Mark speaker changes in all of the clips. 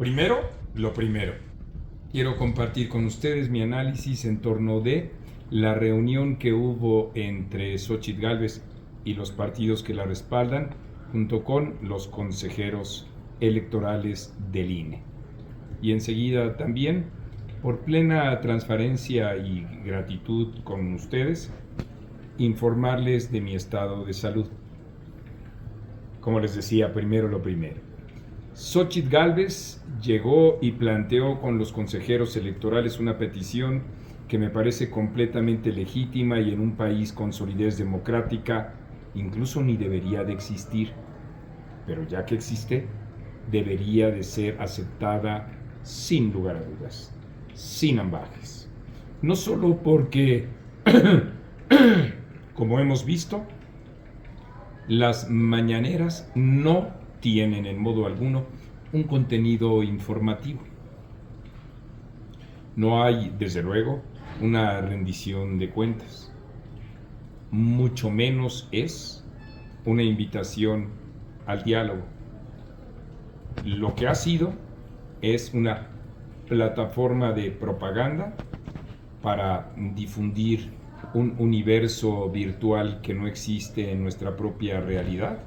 Speaker 1: Primero, lo primero. Quiero compartir con ustedes mi análisis en torno de la reunión que hubo entre Xóchitl Gálvez y los partidos que la respaldan, junto con los consejeros electorales del INE. Y enseguida también, por plena transparencia y gratitud con ustedes, informarles de mi estado de salud. Como les decía, primero lo primero. Xóchitl Gálvez llegó y planteó con los consejeros electorales una petición que me parece completamente legítima y en un país con solidez democrática incluso ni debería de existir, pero ya que existe, debería de ser aceptada sin lugar a dudas, sin ambajes. No solo porque, como hemos visto, las mañaneras no tienen en modo alguno un contenido informativo. No hay, desde luego, una rendición de cuentas. Mucho menos es una invitación al diálogo. Lo que ha sido es una plataforma de propaganda para difundir un universo virtual que no existe en nuestra propia realidad,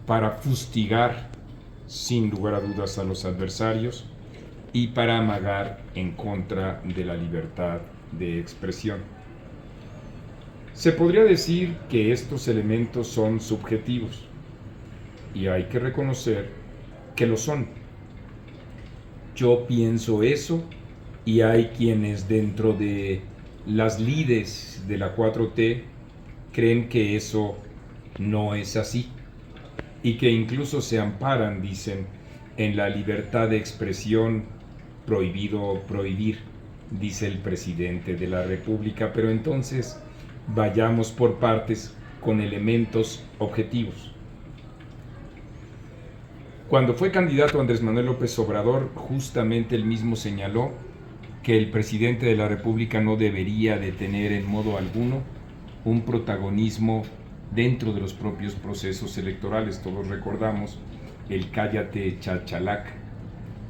Speaker 1: para fustigar sin lugar a dudas a los adversarios y para amagar en contra de la libertad de expresión. Se podría decir que estos elementos son subjetivos y hay que reconocer que lo son. Yo pienso eso y hay quienes dentro de las lides de la 4T creen que eso no es así y que incluso se amparan, dicen, en la libertad de expresión, prohibido prohibir, dice el presidente de la República. Pero entonces vayamos por partes con elementos objetivos. Cuando fue candidato Andrés Manuel López Obrador, justamente él mismo señaló que el presidente de la República no debería de tener en modo alguno un protagonismo dentro de los propios procesos electorales. Todos recordamos el cállate chachalac,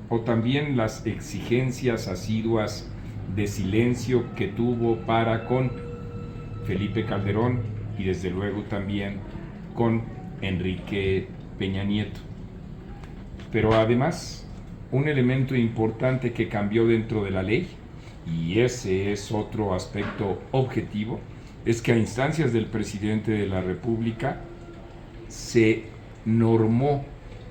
Speaker 1: o también las exigencias asiduas de silencio que tuvo para con Felipe Calderón y desde luego también con Enrique Peña Nieto. Pero además, un elemento importante que cambió dentro de la ley, y ese es otro aspecto objetivo, es que a instancias del presidente de la República se normó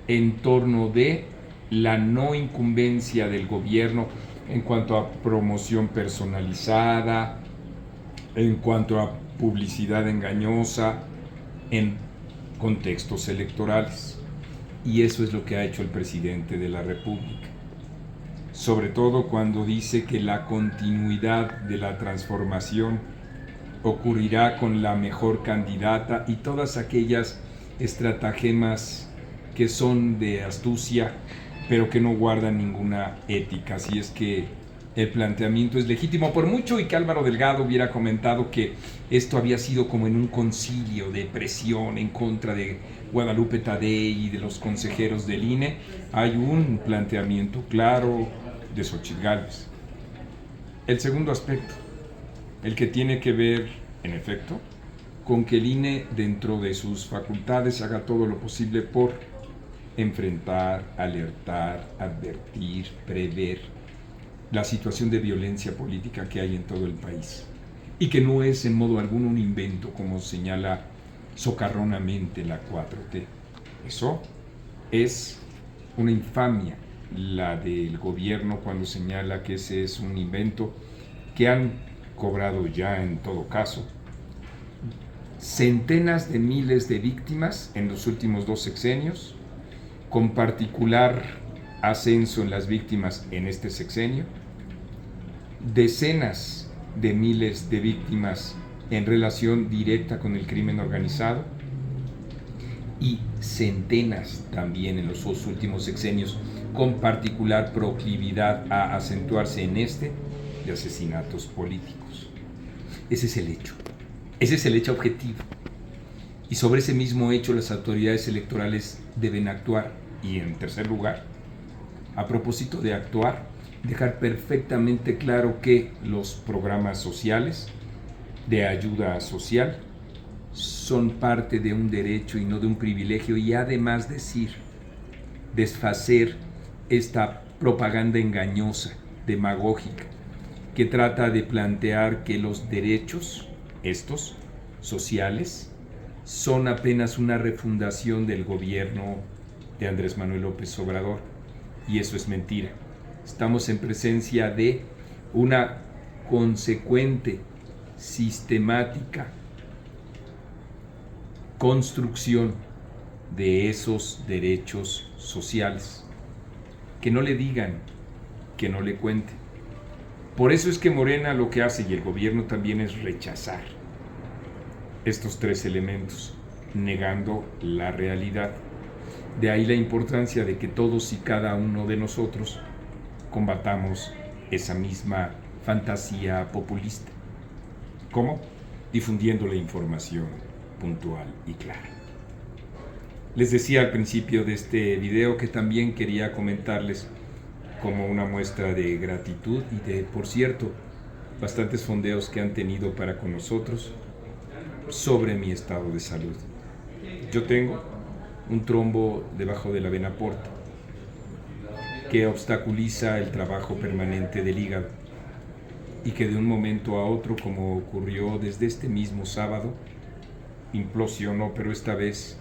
Speaker 1: en torno de la no incumbencia del gobierno en cuanto a promoción personalizada, en cuanto a publicidad engañosa en contextos electorales. Y eso es lo que ha hecho el presidente de la República. Sobre todo cuando dice que la continuidad de la transformación ocurrirá con la mejor candidata y todas aquellas estratagemas que son de astucia, pero que no guardan ninguna ética. Así es que el planteamiento es legítimo, por mucho y que Álvaro Delgado hubiera comentado que esto había sido como en un concilio de presión en contra de Guadalupe Tadei y de los consejeros del INE. Hay un planteamiento claro de Xóchitl Gálvez. El segundo aspecto, el que tiene que ver, en efecto, con que el INE, dentro de sus facultades, haga todo lo posible por enfrentar, alertar, advertir, prever la situación de violencia política que hay en todo el país y que no es en modo alguno un invento, como señala socarronamente la 4T. Eso es una infamia, la del gobierno, cuando señala que ese es un invento, que han cobrado ya en todo caso centenas de miles de víctimas en los últimos 2 sexenios, con particular ascenso en las víctimas en este sexenio, decenas de miles de víctimas en relación directa con el crimen organizado y centenas también en los 2 últimos sexenios, con particular proclividad a acentuarse en este de asesinatos políticos. Ese es el hecho. Ese es el hecho objetivo. Y sobre ese mismo hecho las autoridades electorales deben actuar. Y en tercer lugar, A propósito de actuar, dejar perfectamente claro que los programas sociales de ayuda social son parte de un derecho y no de un privilegio, y además desfacer esta propaganda engañosa, demagógica, que trata de plantear que los derechos, estos, sociales, son apenas una refundación del gobierno de Andrés Manuel López Obrador. Y eso es mentira. Estamos en presencia de una consecuente, sistemática construcción de esos derechos sociales. Que no le digan, que no le cuenten. Por eso es que Morena lo que hace, y el gobierno también, es rechazar estos tres elementos, negando la realidad. De ahí la importancia de que todos y cada uno de nosotros combatamos esa misma fantasía populista. ¿Cómo? Difundiendo la información puntual y clara. Les decía al principio de este video que también quería comentarles como una muestra de gratitud y de, por cierto, bastantes fondeos que han tenido para con nosotros sobre mi estado de salud. Yo tengo un trombo debajo de la vena porta que obstaculiza el trabajo permanente del hígado y que de un momento a otro, como ocurrió desde este mismo sábado, implosionó, pero esta vez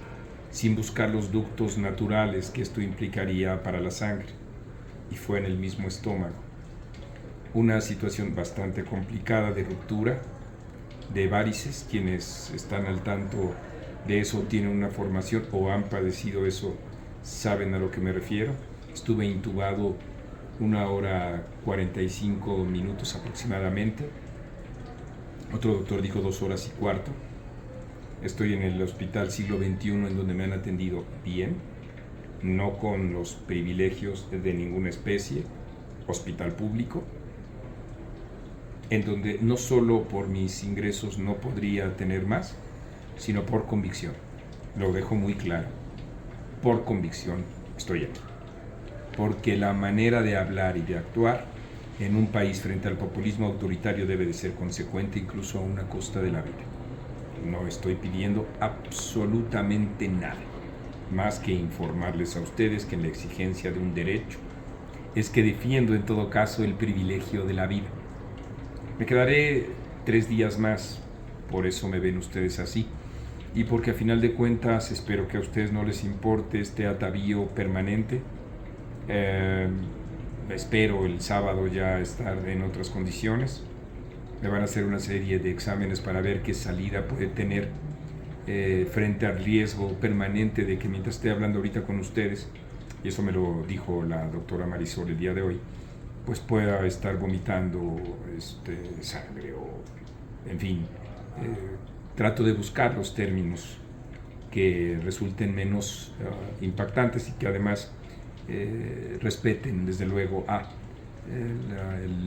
Speaker 1: sin buscar los ductos naturales que esto implicaría para la sangre, y fue en el mismo estómago. Una situación bastante complicada de ruptura de varices. Quienes están al tanto de eso, tienen una formación o han padecido eso, saben a lo que me refiero. Estuve intubado 1 hora 45 minutos aproximadamente. Otro doctor dijo 2 horas y cuarto. Estoy en el Hospital Siglo XXI, en donde me han atendido bien, no con los privilegios de ninguna especie, hospital público, en donde no solo por mis ingresos no podría tener más, sino por convicción. Lo dejo muy claro. Por convicción estoy aquí. Porque la manera de hablar y de actuar en un país frente al populismo autoritario debe de ser consecuente, incluso a una costa de la vida. No estoy pidiendo absolutamente nada, más que informarles a ustedes que en la exigencia de un derecho es que defiendo en todo caso el privilegio de la vida. Me quedaré 3 días más, por eso me ven ustedes así, y porque a final de cuentas espero que a ustedes no les importe este atavío permanente. Espero el sábado ya estar en otras condiciones. Me van a hacer una serie de exámenes para ver qué salida puede tener frente al riesgo permanente de que mientras esté hablando ahorita con ustedes, y eso me lo dijo la doctora Marisol el día de hoy, pues pueda estar vomitando sangre o, en fin, trato de buscar los términos que resulten menos impactantes y que además respeten desde luego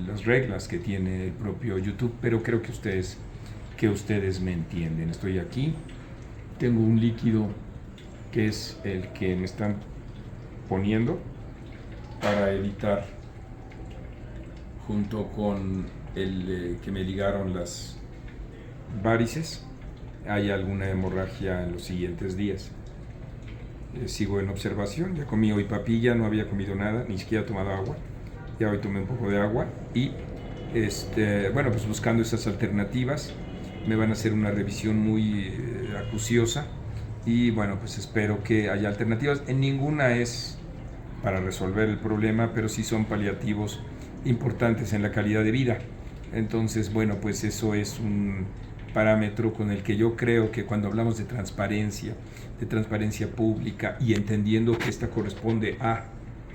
Speaker 1: las reglas que tiene el propio YouTube, pero creo que ustedes me entienden. Estoy aquí, tengo un líquido que es el que me están poniendo para evitar, junto con el que me ligaron las varices, hay alguna hemorragia en los siguientes días. Sigo en observación. Ya comí hoy papilla, no había comido nada, ni siquiera he tomado agua. Ya hoy tomé un poco de agua y bueno, pues buscando esas alternativas. Me van a hacer una revisión muy acuciosa y bueno, pues espero que haya alternativas. En ninguna es para resolver el problema, pero sí son paliativos importantes en la calidad de vida. Entonces, bueno, pues eso es un parámetro con el que yo creo que cuando hablamos de transparencia pública, y entendiendo que esta corresponde a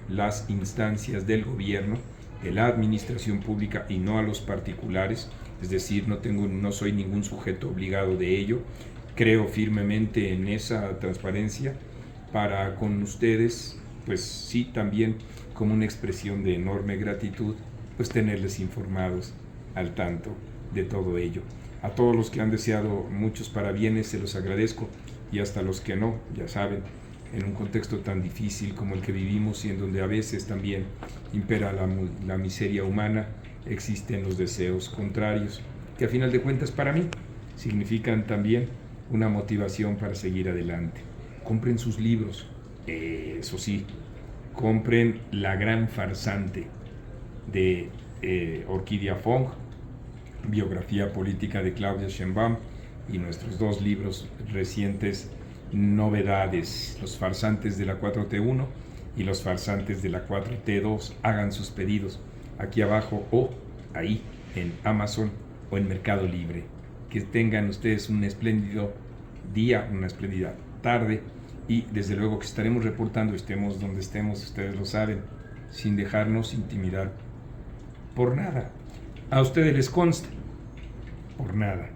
Speaker 1: las instancias del gobierno, de la administración pública y no a los particulares, es decir, no soy ningún sujeto obligado de ello, creo firmemente en esa transparencia para con ustedes, pues sí, también como una expresión de enorme gratitud, pues tenerles informados al tanto de todo ello. A todos los que han deseado muchos parabienes se los agradezco, y hasta los que no, ya saben, en un contexto tan difícil como el que vivimos y en donde a veces también impera la miseria humana, existen los deseos contrarios, que a final de cuentas para mí significan también una motivación para seguir adelante. Compren sus libros, eso sí, compren La Gran Farsante de Orquídea Fong, biografía política de Claudia Sheinbaum, y nuestros dos libros recientes, Novedades, Los Farsantes de la 4T1 y Los Farsantes de la 4T2. Hagan sus pedidos aquí abajo o ahí en Amazon o en Mercado Libre. Que tengan ustedes un espléndido día, una espléndida tarde, y desde luego que estaremos reportando, estemos donde estemos, ustedes lo saben, sin dejarnos intimidar por nada. A ustedes les consta, por nada.